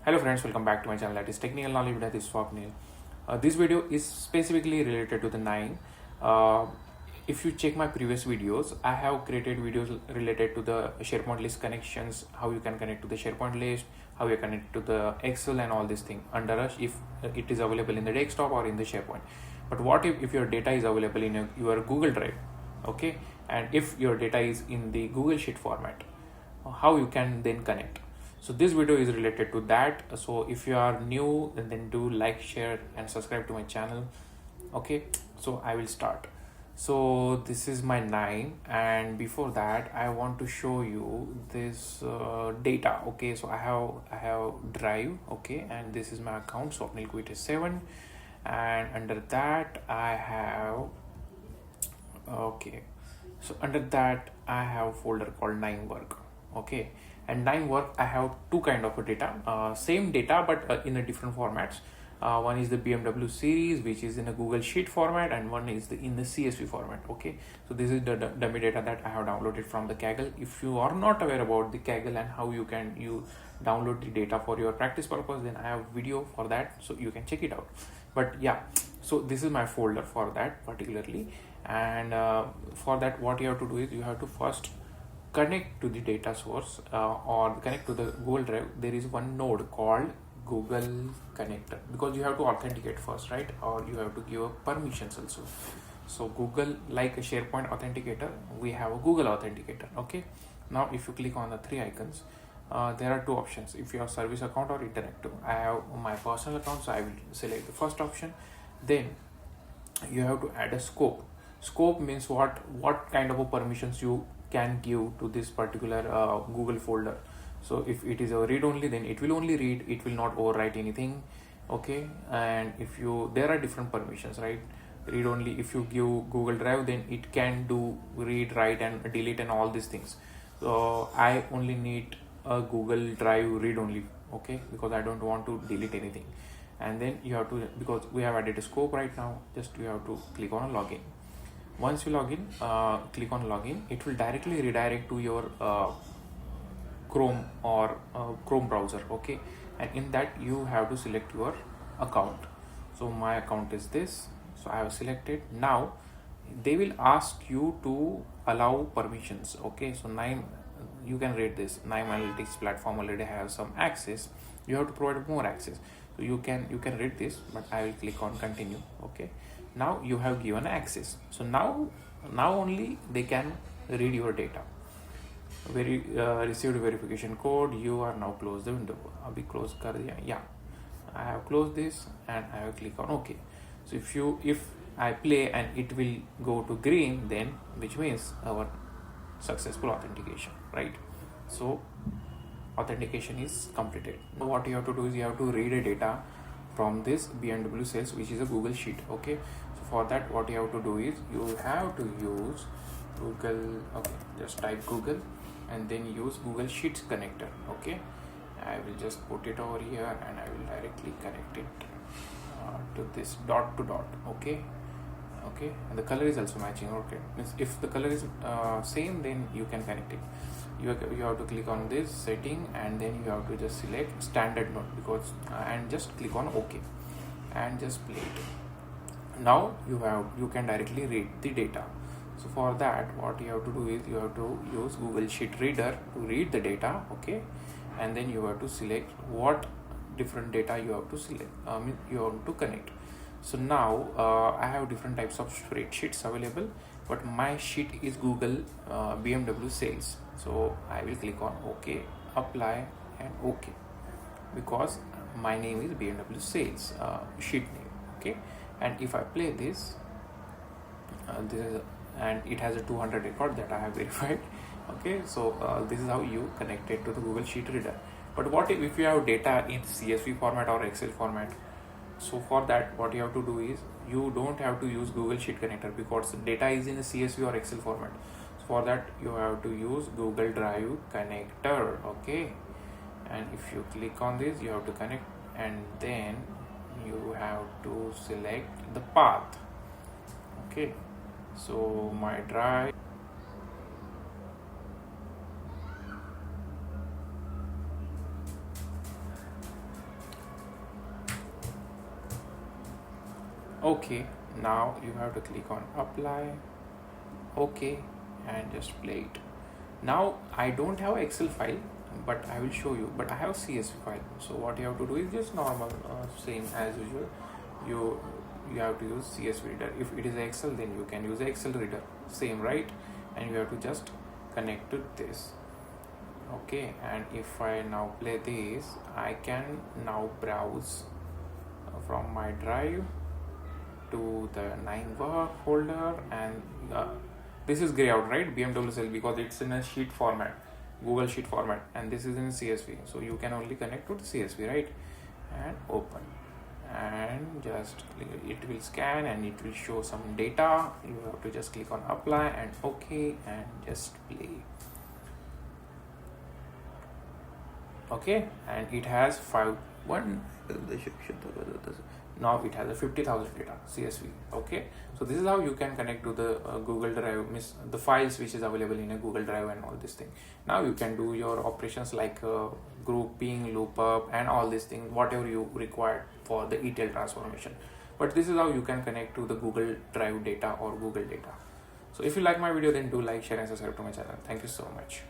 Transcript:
Hello friends, welcome back to my channel, that is Technical Knowledge Beta. This is Swapnil. This video is specifically related to the KNIME. If you check my previous videos, I have created videos related to the SharePoint list connections, how you can connect to the SharePoint list, how you connect to the Excel and all these things under us if it is available in the desktop or in the SharePoint. But what if your data is available in your Google Drive, okay? And if your data is in the Google Sheet format, how you can then connect? So this video is related to that. So if you are new, then do like, share and subscribe to my channel. Okay, so I will start. So this is my KNIME, and before that I want to show you this data. Okay, so I have Drive. Okay, and this is my account, Swapnil Kuit 7, and under that I have, okay, so under that I have a folder called KNIME work. Okay, and KNIME work I have two kind of data, same data but in a different formats. One is the BMW series, which is in a Google Sheet format, and one is in the CSV format. Okay, so this is the dummy data that I have downloaded from the Kaggle. If you are not aware about the Kaggle and how you download the data for your practice purpose, then I have video for that, so you can check it out. But yeah, so this is my folder for that particularly, and for that what you have to do is you have to first connect to the data source or connect to the Google Drive. There is one node called Google Connector, because you have to authenticate first, right? Or you have to give a permissions also. So Google, like a SharePoint authenticator, we have a Google authenticator. Okay, now if you click on the three icons, there are two options. If you have service account or interactive, I have my personal account, so I will select the first option. Then you have to add a scope. Scope means what kind of a permissions you can give to this particular Google folder. So if it is a read only, then it will only read, it will not overwrite anything. Okay, and if you, there are different permissions, right? Read only, if you give Google Drive, then it can do read, write and delete and all these things. So I only need a Google Drive read only, okay, because I don't want to delete anything. And then you have to, because we have added a scope right now, just you have to click on login. Once you log in, click on login, it will directly redirect to your Chrome or Chrome browser. Okay, and in that you have to select your account. So my account is this, so I have selected. Now they will ask you to allow permissions. Okay, so KNIME, you can read this, KNIME analytics platform already have some access, you have to provide more access. So you can read this, but I will click on continue. Okay, now you have given access, so now only they can read your data. Received verification code, you are now close the window. Abhi close kar diya. Yeah, I have closed this and I have click on OK. So if I play and it will go to green, then which means our successful authentication, right? So authentication is completed. So what you have to do is you have to read a data from this BMW sales, which is a Google Sheet. Okay, so for that what you have to do is you have to use Google. Okay, just type Google and then use Google Sheets connector. Okay, I will just put it over here and I will directly connect it to this dot to dot. Okay, and the color is also matching. Okay, if the color is same, then you can connect it. You have to click on this setting and then you have to just select standard mode, because and just click on OK and just play it. Now you can directly read the data. So for that what you have to do is you have to use Google Sheet Reader to read the data. Okay, and then you have to select what different data you have to select, you want to connect. So now I have different types of spreadsheets available, but my sheet is Google BMW sales. So I will click on OK, apply and OK, because my name is BMW sales sheet name. Okay, and if I play this, this is and it has a 200 record that I have verified. Okay, so this is how you connect it to the Google Sheet Reader. But what if you have data in CSV format or Excel format? So for that what you have to do is you don't have to use Google Sheet Connector, because data is in a CSV or Excel format. So for that you have to use Google Drive Connector. Okay, and if you click on this, you have to connect and then you have to select the path. Okay, so my drive, Okay, now you have to click on apply. Okay, and just play it. Now I don't have Excel file, but I will show you. But I have CSV file. So what you have to do is just normal, same as usual. You you have to use CSV reader. If it is Excel, then you can use Excel reader. Same, right? And you have to just connect to this. Okay, and if I now play this, I can now browse from my drive to the KNIME work folder, and this is gray out, right? BMW cell, because it's in a sheet format, Google sheet format, and this is in CSV, so you can only connect to the CSV, right? And open, and just it will scan and it will show some data. You have to just click on apply and okay, and just play. Okay, and it has now it has a 50,000 data CSV. Okay, so this is how you can connect to the Google Drive, the files which is available in a Google Drive and all this thing. Now you can do your operations like grouping, lookup, and all these things, whatever you require for the ETL transformation. But this is how you can connect to the Google Drive data or Google data. So if you like my video, then do like, share, and subscribe to my channel. Thank you so much.